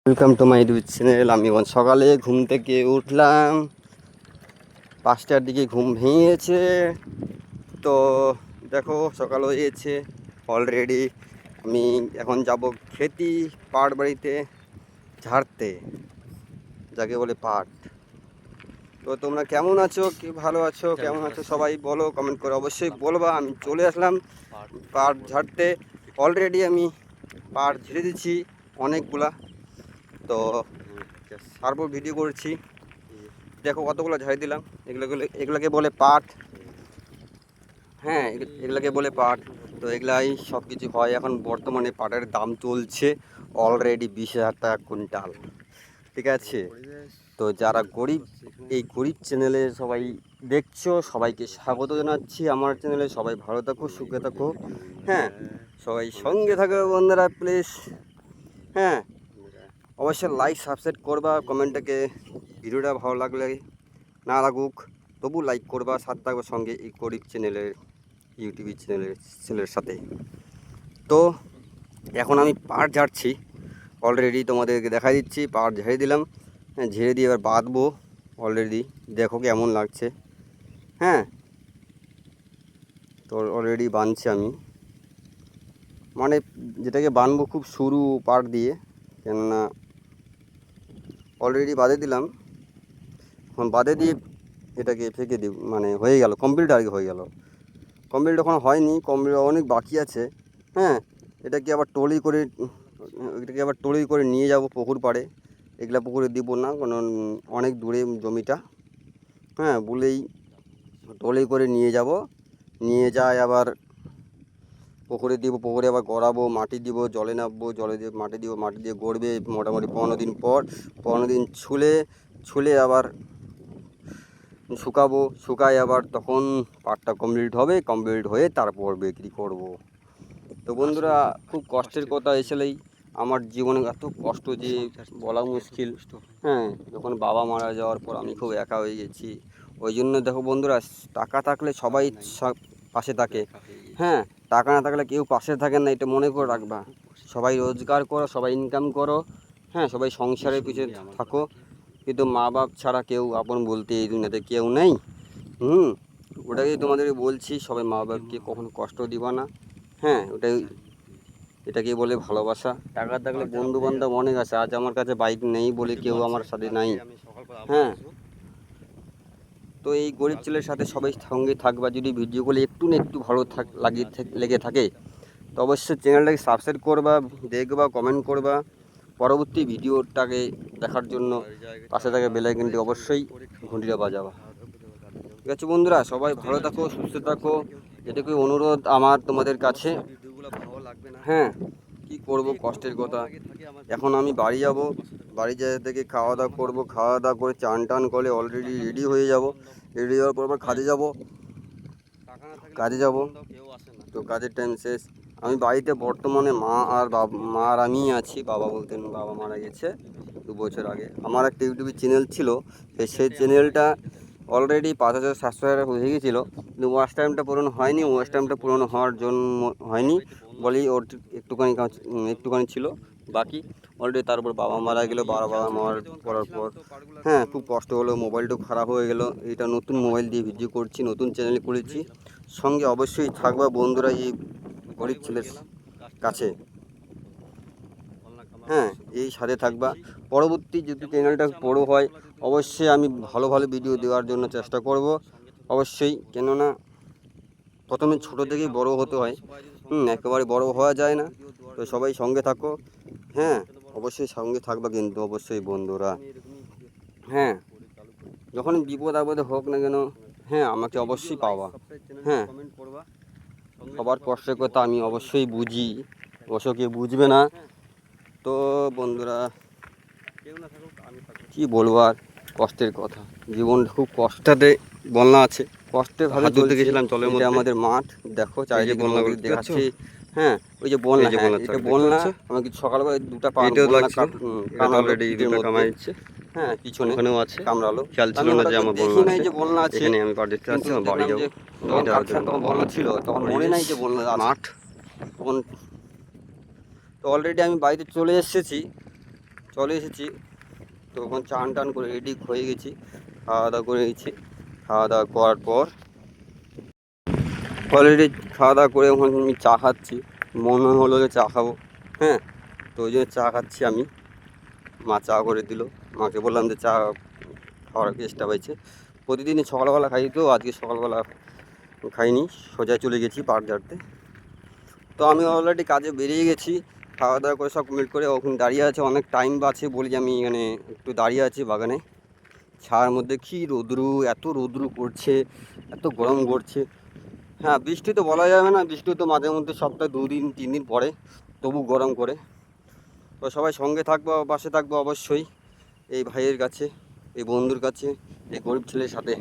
Welcome to my YouTube channel. আমি এখন সকালে ঘুম থেকে উঠলাম, 5টার দিকে ঘুম ভেঙেছে। তো দেখো সকাল হয়েছে অলরেডি। আমি এখন যাব খেতি পাট বাড়িতে ঝাড়তে, যাকে বলে পাট। তো তোমরা কেমন আছো, কি ভালো আছো, কেমন আছো সবাই বলো, কমেন্ট করে অবশ্যই বলবা। আমি চলে আসলাম পাট ঝাড়তে। অলরেডি আমি পাট ঝেড়ে দিচ্ছি অনেকগুলা। তো তারপর ভিডিও করছি, দেখো কতগুলো ঝাড়ি দিলাম। এগুলোকে বলে পাট। হ্যাঁ, এগুলোকে বলে পাট। তো এগুলাই সব কিছু হয়। এখন বর্তমানে পাটের দাম চলছে অলরেডি 20,000 টাকা কুইন্টাল, ঠিক আছে। তো যারা গরিব, এই গরিব চ্যানেলে সবাই দেখছো, সবাইকে স্বাগত জানাচ্ছি আমার চ্যানেলে। সবাই ভালো থাকো, সুখে থাকো। হ্যাঁ, সবাই সঙ্গে থাকো বন্ধুরা প্লিজ। হ্যাঁ, অবশ্যই লাইক সাবস্ক্রাইব করবা, কমেন্টটাকে ভিডিওটা ভালো লাগলে না লাগুক তবু লাইক করবা, সাথে থাকবে সঙ্গে এই গরিব চ্যানেলের, ইউটিউব চ্যানেলের সাথে। তো এখন আমি পাট ঝাড়ছি অলরেডি, তোমাদেরকে দেখা দিচ্ছি। পাট ঝেড়ে দিলাম, হ্যাঁ ঝেড়ে দিয়ে এবার বাঁধবো অলরেডি। দেখো কেমন লাগছে। হ্যাঁ, তো অলরেডি বাঁধছি আমি, মানে যেটাকে বাঁধবো খুব সরু পাট দিয়ে, কেননা অলরেডি বাঁধে দিলাম। এখন বাঁধে দিয়ে এটাকে ফেঁকে দিই, মানে হয়ে গেল কমপ্লিট, আর কি হয়ে গেল কমপ্লিট। এখন হয়নি, কমপ্লিট অনেক বাকি আছে। হ্যাঁ, এটাকে আবার টলি করে নিয়ে যাব পুকুর পাড়ে। এগুলা পুকুরে দিব না, কারণ অনেক দূরে জমিটা। হ্যাঁ, বলেই টলি করে নিয়ে যাব, নিয়ে যায় আবার পুকুরে দিব। পুকুরে আবার গড়াবো, মাটি দিব, জলে নামবো, জলে দিয়ে মাটি দিব, মাটি দিয়ে গড়বে মোটামুটি 15 দিন পর। 15 দিন ছুলে আবার শুকাবো, শুকায় আবার তখন পাটটা কমপ্লিট হবে। কমপ্লিট হয়ে তারপর বিক্রি করব। তো বন্ধুরা, খুব কষ্টের কথা এসেলেই আমার জীবনে এত কষ্ট যে বলা মুশকিল। হ্যাঁ, যখন বাবা মারা যাওয়ার পর আমি খুব একা হয়ে গেছি। ওই জন্য দেখো বন্ধুরা, টাকা থাকলে সবাই পাশে থাকে। হ্যাঁ, টাকা না থাকলে কেউ পাশে থাকে না, এটা মনে করে রাখবা। সবাই রোজগার করো, সবাই ইনকাম করো। হ্যাঁ, সবাই সংসারের পিছনে থাকো, কিন্তু মা বাপ ছাড়া কেউ আপন বলতে এই দুনিয়াতে কেউ নেই। ওটাকেই তোমাদের বলছি, সবাই মা বাপকে কখনো কষ্ট দিবা না। হ্যাঁ, এটাকে বলে ভালোবাসা। টাকা থাকলে বন্ধু বান্ধব অনেক আছে। আজ আমার কাছে বাইক নেই বলে কেউ আমার সাথে নাই। হ্যাঁ, তো এই গরিব ছেলের সাথে সবাই সঙ্গে থাকবা। যদি ভিডিওগুলো একটু না একটু ভালো লেগে থাকে তো অবশ্যই চ্যানেলটাকে সাবস্ক্রাইব করবা, দেখবা, কমেন্ট করবা। পরবর্তী ভিডিওটাকে দেখার জন্য পাশে থাকে বেল আইকনটি অবশ্যই ঘন্টিটা বাজাবা। ঠিক আছে বন্ধুরা, সবাই ভালো থাকো, সুস্থ থাকো, এটুকুই অনুরোধ আমার তোমাদের কাছে। হ্যাঁ, কি করব, কষ্টের কথা। এখন আমি বাড়ি যাব, বাড়ি যাওয়া থেকে খাওয়া দাওয়া করবো, খাওয়া দাওয়া করে চান টান করে অলরেডি রেডি হয়ে যাব। রেডি হওয়ার পর আবার কাজে যাব। তো কাজের টাইম শেষ। আমি বাড়িতে বর্তমানে মা আর আমিই আছি। বাবা মারা গেছে 2 বছর আগে। আমার একটা ইউটিউবে চ্যানেল ছিল, সেই চ্যানেলটা অলরেডি 5,000 সাবস্ক্রাইবার হয়ে গিয়েছিলো, কিন্তু ওয়াচ টাইমটা পূরণ হয়নি। ওয়াচ টাইমটা পূরণ হওয়ার জন্য হয়নি বলি ওর একটুখানি ছিল বাকি অলরেডি। তারপর বাবা মারা গেলো। বাবা মারা করার পর হ্যাঁ, খুব কষ্ট হলো। মোবাইলটাও খারাপ হয়ে গেলো। এটা নতুন মোবাইল দিয়ে ভিডিও করছি, নতুন চ্যানেল করেছি। সঙ্গে অবশ্যই থাকবা বন্ধুরা এই গরিব ছেলের কাছে। হ্যাঁ, এই সাথে থাকবা। পরবর্তী যদি চ্যানেলটা বড়ো হয় অবশ্যই আমি ভালো ভালো ভিডিও দেওয়ার জন্য চেষ্টা করব অবশ্যই। কেননা প্রথমে ছোটো থেকেই বড় হতে হয়, একেবারে বড় হওয়া যায় না। তো সবাই সঙ্গে থাকো। হ্যাঁ, অবশ্যই সঙ্গে থাকবা কিন্তু অবশ্যই বন্ধুরা। হ্যাঁ, যখন বিপদ আপদে হোক না কেন, হ্যাঁ আমাকে অবশ্যই পাওয়া। হ্যাঁ, সবার কষ্টের কথা আমি অবশ্যই বুঝি, অবশ্য কেউ বুঝবে না। তো বন্ধুরা, কি বলবো আর, কষ্টের কথা। জীবনটা খুব কষ্টাতে বন্যা আছে, কষ্টে ভাবে চলতে গেছিলাম জলের মধ্যে। আমাদের মাঠ দেখো, চারিদিকে বন্যা দেখাচ্ছি। হ্যাঁ, ওই যে বন্যা, এটা বন্যা। আমাকে সকালবেলা দুটা কামাইছে। হ্যাঁ, পিছনে ওখানেও আছে, কামড়ালো। খেয়াল ছিল না যে আমার বন্যা আছে, যে বন্যা আছে। এখানে আমি বাড়ি দেখতে আসছি, বাড়ি যাবো। তখন বন্যা ছিল, তখন মনে নাই যে বন্যা মাঠ তখন। তো অলরেডি আমি বাড়িতে চলে এসেছি। চলে এসেছি। তো এখন চান টান করে রেডি হয়ে গেছি, খাওয়া দাওয়া করে গেছি। খাওয়া দাওয়া করার পর অলরেডি খাওয়া দাওয়া করে এখন আমি চা খাচ্ছি। মনে হলো যে চা খাবো, হ্যাঁ, তো ওই জন্য চা খাচ্ছি আমি। মা চা করে দিল, মাকে বললাম যে চা খাওয়ার চেষ্টা পাইছে। প্রতিদিনই সকালবেলা খাই, তো আজকে সকালবেলা খাইনি, সোজা চলে গেছি পার্ক ঝাড়তে। তো আমি অলরেডি কাজে বেরিয়ে গেছি, খাওয়া দাওয়া করে সব কমপ্লিট করে ওখানে দাঁড়িয়ে আছে। অনেক টাইম আছে বলি যে আমি এখানে একটু দাঁড়িয়ে আছি বাগানে। ছায়ার মধ্যে কী রোদ্রু, এত রোদ্রু করছে, এত গরম করছে। হ্যাঁ, বৃষ্টি তো বলা যাবে না, বৃষ্টি তো মাঝে মধ্যে সপ্তাহে 2 দিন 3 দিন পরে, তবু গরম করে। তো সবাই সঙ্গে থাকবো, পাশে থাকবো অবশ্যই এই ভাইয়ের কাছে, এই বন্ধুর কাছে, এই গরিব ছেলের সাথে।